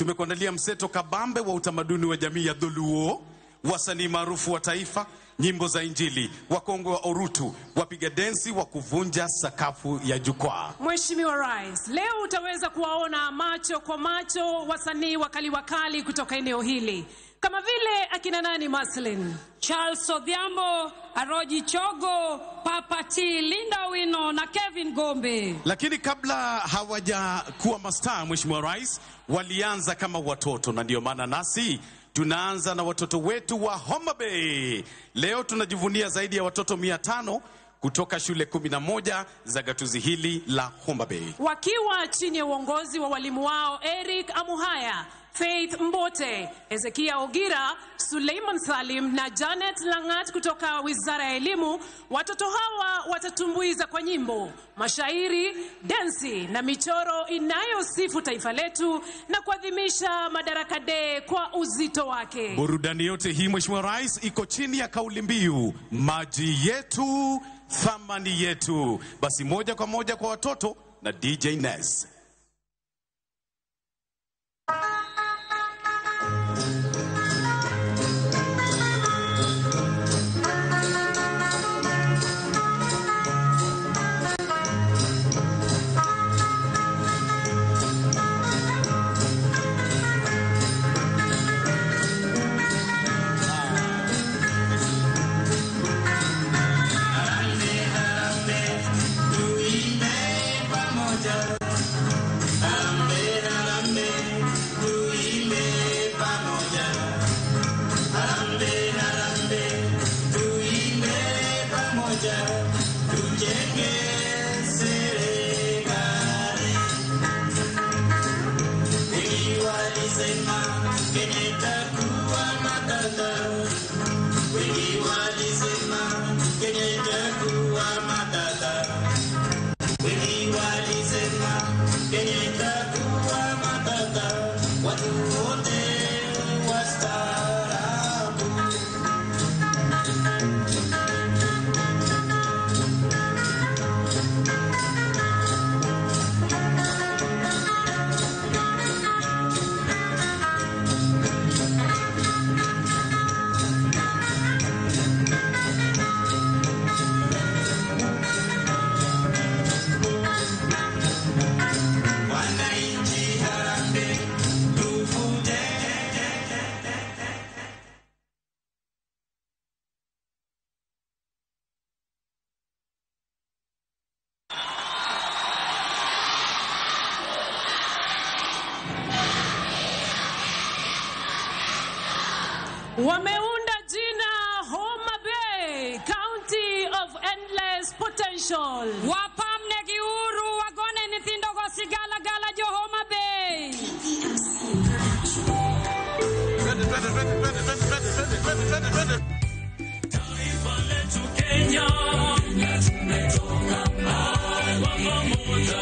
tumekuandalia mseto kabambe wa utamaduni wa jamii ya Dholuo, wasanii maarufu wa taifa, nyimbo za Injili, wakongwe wa Orutu, wapiga densi wa kuvunja sakafu ya jukwaa. Mheshimiwa Rais, leo utaweza kuwaona macho kwa macho wasanii wakali kutoka eneo hili, kama vile akina nani Maslin, Charles Odhiambo, Aroji Chogo, Papa T, Linda Wino na Kevin Gombe. Lakini kabla hawaja kuwa mastaa, Mheshimiwa Rais, walianza kama watoto, na ndio maana nasi tunaanza na watoto wetu wa Homa Bay. Leo tunajivunia zaidi ya watoto 500 kutoka shule 11 za gatuzi hili la Homa Bay, wakiwa chini ya uongozi wa walimu wao Eric Amuhaya, Faith Mbote, Ezekia Ogira, Suleiman Salim na Janet Langat kutoka Wizara ya Elimu. Watoto hawa watatumbuiza kwa nyimbo, mashairi, densi na michoro inayosifu taifa letu na kuadhimisha Madaraka Day kwa uzito wake. Burudani yote hii, Mheshimiwa Rais, iko chini ya kauli mbiu maji yetu, thamani yetu. Basi moja kwa moja kwa watoto na DJ Ness. Wameunda jina Homa Bay, County of Endless Potential. Wapamne giuru wagone nithindogo sigala gala jo Homa Bay. Taifa letu Kenya, tumetoka mbali pamoja,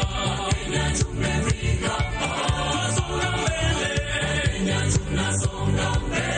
tumefika tunasonga mbele, tunasonga mbele.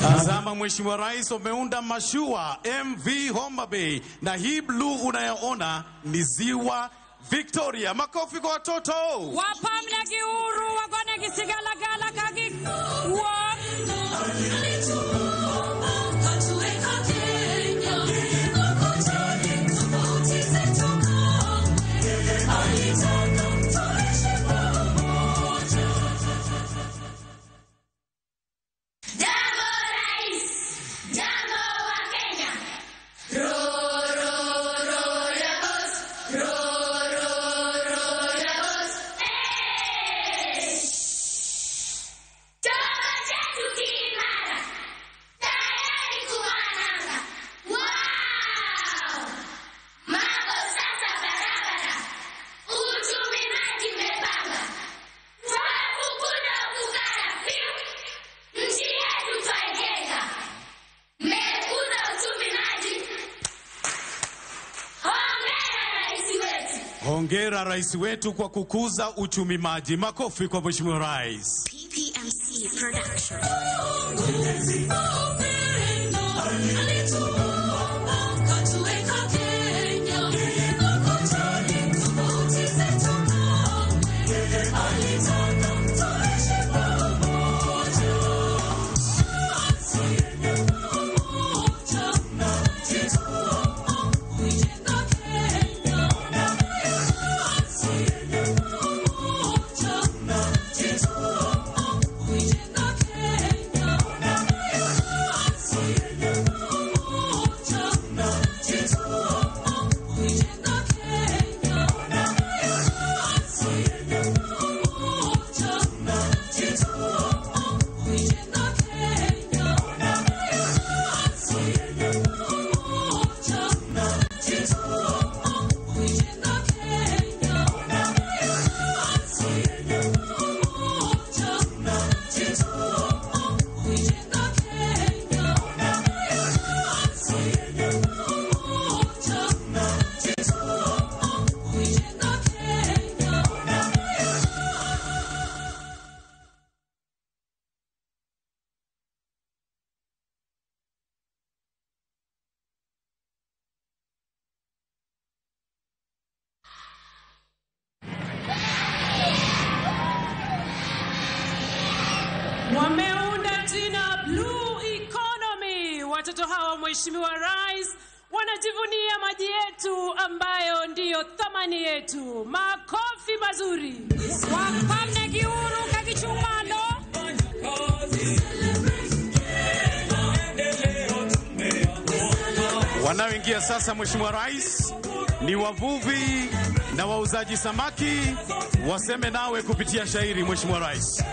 Tazama Mheshimiwa Rais, umeunda mashua MV Homa Bay, na hii blue unayoona ni ziwa Victoria, makofi kwa watoto. Wapamne giuru wagone gisigala gala kagi. Hongera rais wetu kwa kukuza uchumi maji. Makofi kwa Mheshimiwa Rais. PPMC Production. Wameunda jina Blue Economy. Watoto hawa Mheshimiwa Rais wanajivunia maji yetu ambayo ndiyo thamani yetu. Makofi mazuri. Wapamne giuru kagichumano. Wanaoingia sasa Mheshimiwa Rais ni wavuvi na wauzaji samaki. Waseme nawe kupitia shairi Mheshimiwa Rais.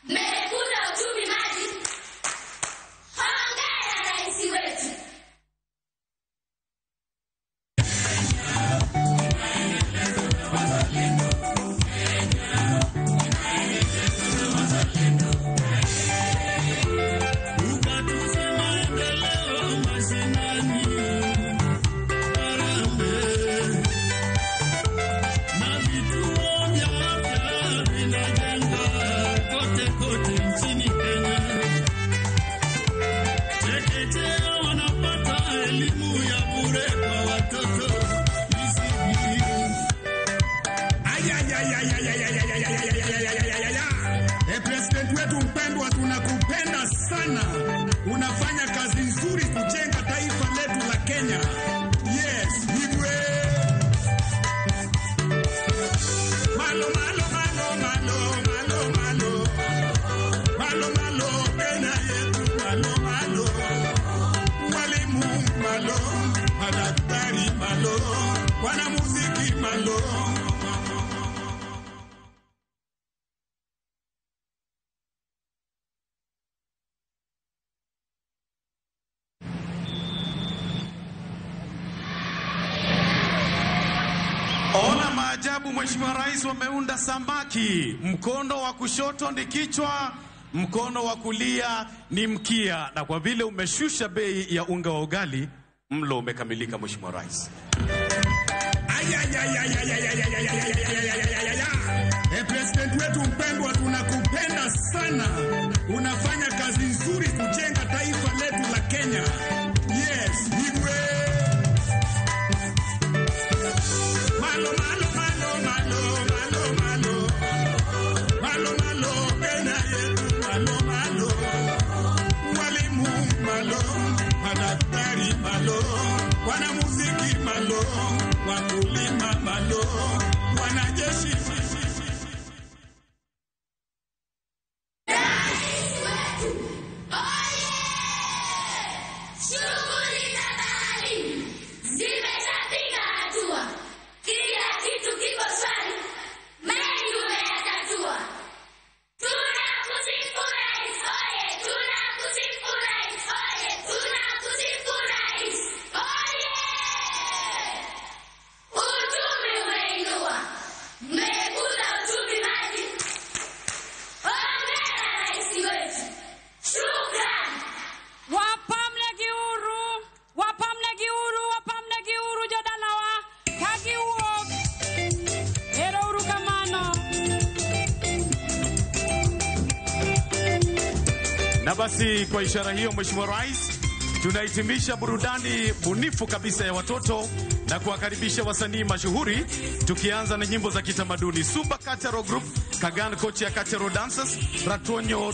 Mekuda uchumi maji. Hongera wetu Mheshimiwa Rais wameunda samaki. Mkono wa kushoto ni kichwa, mkono wa kulia ni mkia. Na kwa vile umeshusha bei ya unga wa ugali, mlo umekamilika Mheshimiwa Rais. President wetu mpendwa, tunakupenda sana. Unafanya kazi nzuri kujenga taifa letu la Kenya. Yes, Igwe. Malo malo malo malo malo malo. Malo malo Kenya yetu malo malo. Walimu malo, madaktari malo, wanamuziki malo, wakulima malo, wanajeshi. Na basi kwa ishara hiyo Mheshimiwa Rais, tunahitimisha burudani bunifu kabisa ya watoto na kuwakaribisha wasanii mashuhuri, tukianza na nyimbo za kitamaduni. Super Cultural Group, Kagan Kochi ya Cultural Dancers, Ratonyo